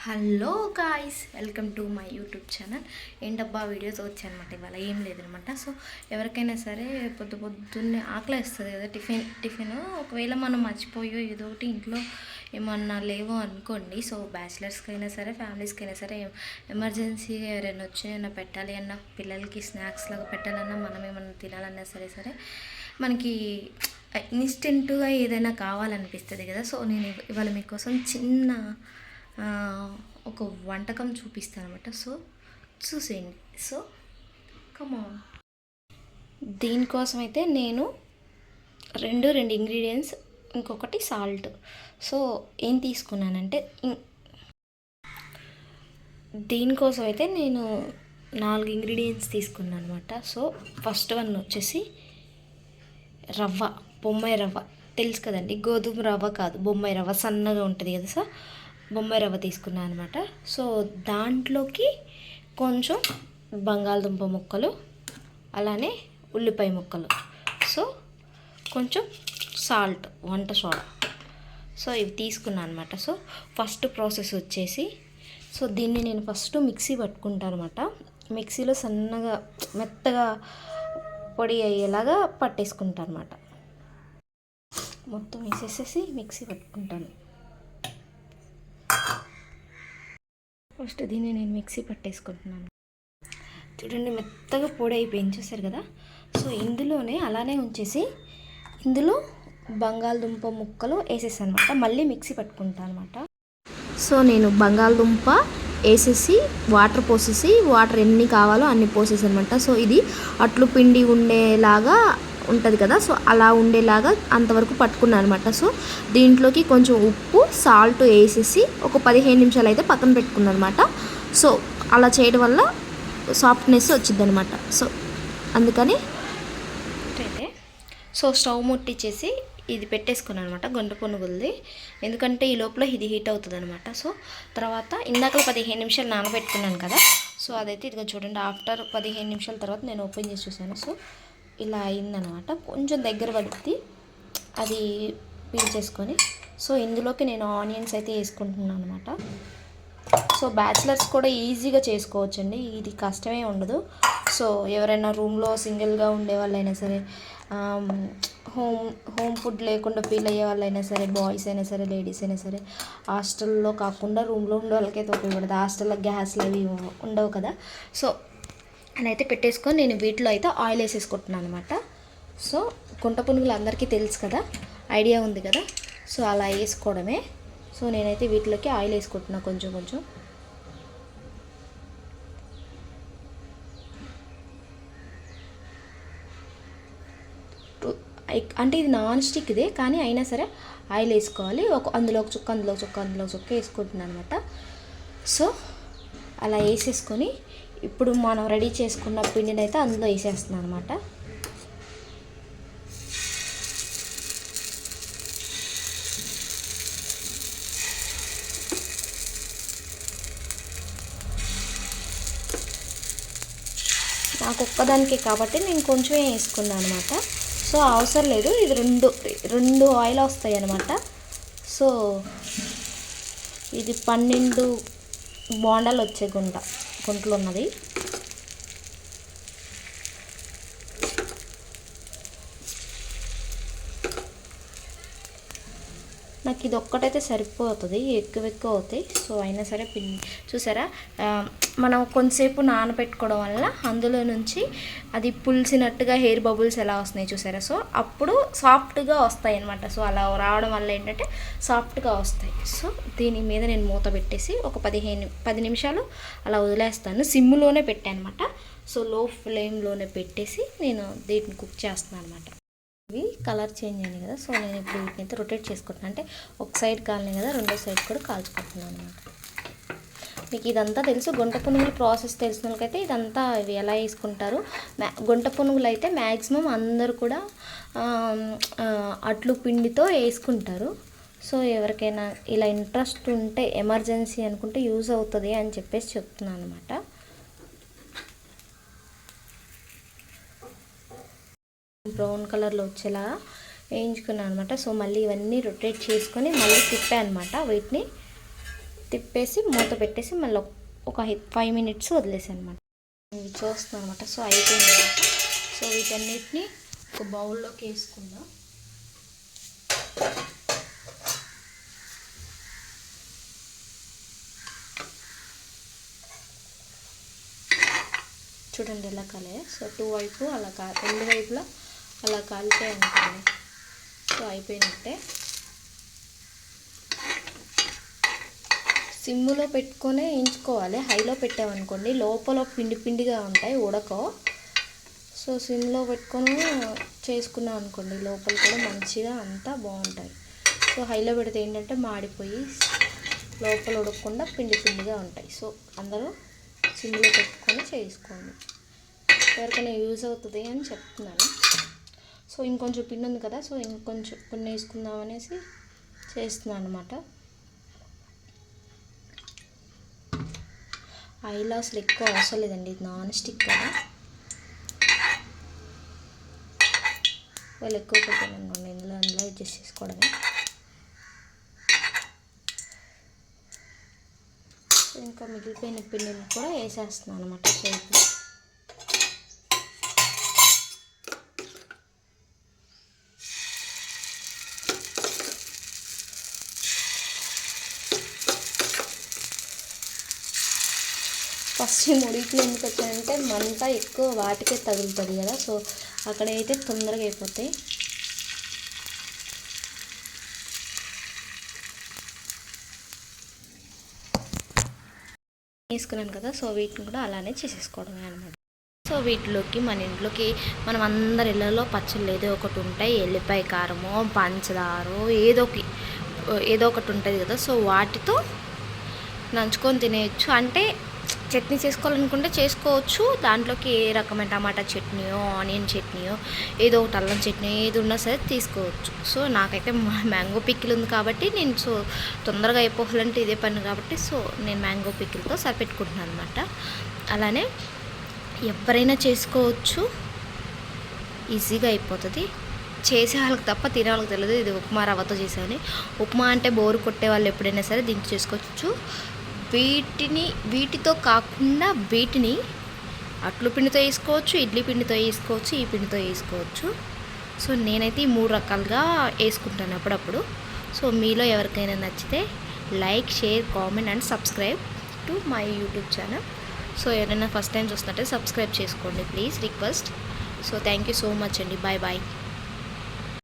Hello guys, welcome to my YouTube channel. ఏంటబ్బా videos వచ్చాయన్నమాట. ఇవాళ ఏం లేదనమాట. సో ఎవరికైనా సరే పొద్దున్నే ఆకలి వేస్తుంది కదా, టిఫిన్ ఒకవేళ మనం మర్చిపోయో ఏదో ఒకటి ఇంట్లో ఏమన్నా లేవో అనుకోండి. సో బ్యాచిలర్స్కి అయినా సరే, ఫ్యామిలీస్కి అయినా సరే, ఎమర్జెన్సీగా ఎవరైనా వచ్చి ఏమైనా పెట్టాలి అన్న, పిల్లలకి స్నాక్స్ లాగా పెట్టాలన్నా, మనం ఏమన్నా తినాలన్నా సరే మనకి ఇన్స్టెంట్గా ఏదైనా కావాలనిపిస్తుంది కదా. సో నేను ఇవాళ మీకోసం చిన్న ఒక వంటకం చూపిస్తాను అనమాట. సో చూసేయండి. సో కమాన్. దీనికోసం అయితే నేను రెండు ఇంగ్రీడియంట్స్, ఇంకొకటి సాల్ట్. సో ఏం తీసుకున్నానంటే, దీనికోసం అయితే నేను 4 ఇంగ్రీడియంట్స్ తీసుకున్నాను అనమాట. సో ఫస్ట్ వన్ వచ్చేసి రవ్వ, బొంబాయి రవ్వ. తెలుసు కదండి, గోధుమ రవ్వ కాదు, బొంబాయి రవ్వ సన్నగా ఉంటుంది కదా. సో బొంబాయి రవ్వ తీసుకున్నాను అనమాట. సో దాంట్లోకి కొంచెం బంగాళదుంప ముక్కలు, అలానే ఉల్లిపాయ ముక్కలు, సో కొంచెం సాల్ట్, వంట సోడా. సో ఇవి తీసుకున్నాను అనమాట. సో ఫస్ట్ ప్రాసెస్ వచ్చేసి, సో దీన్ని నేను ఫస్ట్ మిక్సీ పట్టుకుంటాను అనమాట. మిక్సీలో సన్నగా మెత్తగా పొడి అయ్యేలాగా పట్టేసుకుంటాను అనమాట. మొత్తం వేసేసేసి మిక్సీ పట్టుకుంటాను. ఫస్ట్ దీన్ని నేను మిక్సీ పట్టేసుకుంటున్నాను. చూడండి, మెత్తగా పొడి అయిపోయింది, చూసారు కదా. సో ఇందులోనే అలానే ఉంచేసి ఇందులో బంగాళదుంప ముక్కలు వేసేసాను అనమాట. మళ్ళీ మిక్సీ పట్టుకుంటాను అనమాట. సో నేను బంగాళదుంప వేసేసి వాటర్ పోసేసి, వాటర్ ఎన్ని కావాలో అన్ని పోసేసి అనమాట. సో ఇది అట్లు పిండి ఉండేలాగా ఉంటుంది కదా. సో అలా ఉండేలాగా అంతవరకు పట్టుకున్నాను అనమాట. సో దీంట్లోకి కొంచెం ఉప్పు, సాల్ట్ వేసేసి ఒక 15 నిమిషాలు అయితే పక్కన పెట్టుకున్నాను అనమాట. సో అలా చేయడం వల్ల సాఫ్ట్నెస్ వచ్చింది అనమాట. సో అందుకని అయితే స్టవ్ ముట్టించేసి ఇది పెట్టేసుకున్నాను అనమాట, గొంట పునుగులది. ఎందుకంటే ఈ లోపల ఇది హీట్ అవుతుంది అనమాట. సో తర్వాత ఇందాకలో 15 నిమిషాలు నానబెట్టుకున్నాను కదా. సో అదైతే ఇదిగో చూడండి, ఆఫ్టర్ 15 నిమిషాల తర్వాత నేను ఓపెన్ చేసి చూసాను. సో ఇలా అయిందనమాట. కొంచెం దగ్గర పడుద్ది అది పీల్చేసుకొని. సో ఇందులోకి నేను ఆనియన్స్ అయితే వేసుకుంటున్నాను అనమాట. సో బ్యాచిలర్స్ కూడా ఈజీగా చేసుకోవచ్చండి, ఇది కష్టమే ఉండదు. సో ఎవరైనా రూమ్లో సింగిల్గా ఉండే వాళ్ళైనా సరే, హోమ్ ఫుడ్ లేకుండా ఫీల్ అయ్యే వాళ్ళైనా సరే, బాయ్స్ అయినా సరే, లేడీస్ అయినా సరే, హాస్టల్లో కాకుండా రూమ్లో ఉండే వాళ్ళకైతే ఉపయోగపడదు. హాస్టల్లో గ్యాస్లు అవి ఉండవు కదా. సో అని అయితే పెట్టేసుకొని నేను వీటిలో అయితే ఆయిల్ వేసేసుకుంటున్నాను అనమాట. సో గుంట పునుగులు అందరికీ తెలుసు కదా, ఐడియా ఉంది కదా. సో అలా వేసుకోవడమే. సో నేనైతే వీటిలోకి ఆయిల్ వేసుకుంటున్నాను కొంచెం. అంటే ఇది నాన్ స్టిక్ ఇదే, కానీ అయినా సరే ఆయిల్ వేసుకోవాలి. అందులో ఒక చుక్క వేసుకుంటున్నాను అనమాట. సో అలా వేసేసుకొని ఇప్పుడు మనం రెడీ చేసుకున్న పిండిని అయితే అందులో వేసేస్తున్నాను అనమాట. నాకు ఒక్కదానికి కాబట్టి నేను కొంచెం వేసుకున్నాను అనమాట. సో అవసరం లేదు, ఇది రెండు ఆయిల్ వస్తాయి అనమాట. సో ఇది 12 బోండాలు వచ్చే గుంటలు ఉన్నది. నాకు ఇది ఒక్కటైతే సరిపోతుంది, ఎక్కువ అవుతాయి. సో అయినా సరే చూసారా, మనం కొంతసేపు నానబెట్టుకోవడం వల్ల అందులో నుంచి అది పులిసినట్టుగా హెయిర్ బబుల్స్ ఎలా వస్తున్నాయి చూసారా. సో అప్పుడు సాఫ్ట్గా వస్తాయి అనమాట. సో అలా రావడం వల్ల ఏంటంటే సాఫ్ట్గా వస్తాయి. సో దీని మీద నేను మూత పెట్టేసి ఒక 10 నిమిషాలు అలా వదిలేస్తాను. సిమ్లోనే పెట్టాను అనమాట. సో లో ఫ్లేమ్లోనే పెట్టేసి నేను దీన్ని కుక్ చేస్తున్నాను అనమాట. ఇవి కలర్ చేంజ్ అయ్యాయి కదా. సో నేను ఇప్పుడు వీటిని అయితే రొటేట్ చేసుకుంటున్నాను. అంటే ఒక సైడ్ కాలినాయి కదా, రెండో సైడ్ కూడా కాల్చుకుంటున్నాను అనమాట. మీకు ఇదంతా తెలుసు, గుంట పునుగుల ప్రాసెస్ తెలిసిన వాళ్ళకైతే ఇదంతా ఇవి ఎలా వేసుకుంటారు. గుంట పునుగులు అయితే మ్యాక్సిమం అందరూ కూడా అట్లు పిండితో వేసుకుంటారు. సో ఎవరికైనా ఇలా ఇంట్రెస్ట్ ఉంటే, ఎమర్జెన్సీ అనుకుంటే యూజ్ అవుతుంది అని చెప్పేసి చెప్తున్నాను అనమాట. బ్రౌన్ కలర్లో వచ్చేలా వేయించుకున్నాను అనమాట. సో మళ్ళీ ఇవన్నీ రొటేట్ చేసుకొని మళ్ళీ తిప్పాను అనమాట. వీటిని తిప్పేసి మూత పెట్టేసి మళ్ళీ ఒక 5 minutes వదిలేసాను అనమాట. ఇవి చూస్తున్నాను అనమాట. సో అయిపోయింది అనమాట. సో వీటన్నిటిని ఒక బౌల్లోకి వేసుకుందాం. చూడండి ఎలా కాలే. సో 2 వైపు అలా రెండు వైపులా అలా కాలితే అనుకోండి. సో అయిపోయినట్టే. సిమ్ములో పెట్టుకొని వేయించుకోవాలి. హైలో పెట్టామనుకోండి లోపల పిండి పిండిగా ఉంటాయి, ఉడకవు. సో సిమ్లో పెట్టుకొని చేసుకున్నాం అనుకోండి లోపల కూడా మంచిగా అంతా బాగుంటాయి. సో హైలో పెడితే ఏంటంటే మాడిపోయి లోపల ఉడకకుండా పిండి పిండిగా ఉంటాయి. సో అందరూ సిమ్లో పెట్టుకొని చేసుకోండి. ఎవరికైనా యూజ్ అవుతుంది అని చెప్తున్నాను. సో ఇంకొంచెం పిండి ఉంది కదా, సో ఇంకొంచెం కొన్ని వేసుకుందాం అనేసి చేస్తున్నాను అనమాట. ఆయిల్ అసలు ఎక్కువ అవసరం లేదండి, ఇది నాన్ స్టిక్ కదా. వాళ్ళు ఎక్కువ పెట్టామనుకోండి అందులో అడ్జస్ట్ చేసుకోవడమే. సో ఇంకా మిగిలిపోయిన పిండిని కూడా వేసేస్తున్నాను అనమాట షేప్లో. ఫస్ట్ ఈ ముడికి ఎందుకు వచ్చాయంటే మంట ఎక్కువ వాటికే తగులుతుంది కదా. సో అక్కడైతే తొందరగా అయిపోతాయి. వేసుకున్నాను కదా. సో వీటిని కూడా అలానే చేసేసుకోవడమే అనమాట. సో వీటిలోకి మన ఇంట్లోకి మనం అందరి ఇళ్ళలో పచ్చళ్ళు ఏదో ఒకటి ఉంటాయి. ఎల్లిపాయ కారమో పంచదారో ఏదో ఒకటి ఉంటుంది కదా. సో వాటితో నంచుకొని తినేయచ్చు. అంటే చట్నీ చేసుకోవాలనుకుంటే చేసుకోవచ్చు. దాంట్లోకి ఏ రకమైన టమాటా చట్నీయో ఆనియన్ చట్నీయో ఏదో ఒకటి అల్లం చట్నీ ఏది ఉన్నా సరే తీసుకోవచ్చు. సో నాకైతే మ్యాంగో పికిల్ ఉంది కాబట్టి నేను సో తొందరగా అయిపోవాలంటే ఇదే పని కాబట్టి సో నేను మ్యాంగో పికిల్తో సరిపెట్టుకుంటున్నాను అనమాట. అలానే ఎవరైనా చేసుకోవచ్చు, ఈజీగా అయిపోతుంది. చేసే వాళ్ళకి తప్ప తినే వాళ్ళకి తెలియదు. ఇది ఉప్మా రవ్వతో చేసాను. ఉప్మా అంటే బోరు కొట్టే వాళ్ళు ఎప్పుడైనా సరే దీన్ని చేసుకోవచ్చు. వీటితో కాకుండా వీటిని అట్లు పిండితో వేసుకోవచ్చు, ఇడ్లీ పిండితో వేసుకోవచ్చు, ఈ పిండితో వేసుకోవచ్చు. సో నేనైతే ఈ 3 రకాలుగా వేసుకుంటాను అప్పుడప్పుడు. సో మీలో ఎవరికైనా నచ్చితే like, share, comment and subscribe to my YouTube channel. So ఎవరైనా ఫస్ట్ టైం చూస్తున్నట్టే సబ్స్క్రైబ్ చేసుకోండి please, request. So thank you so much అండి. Bye bye.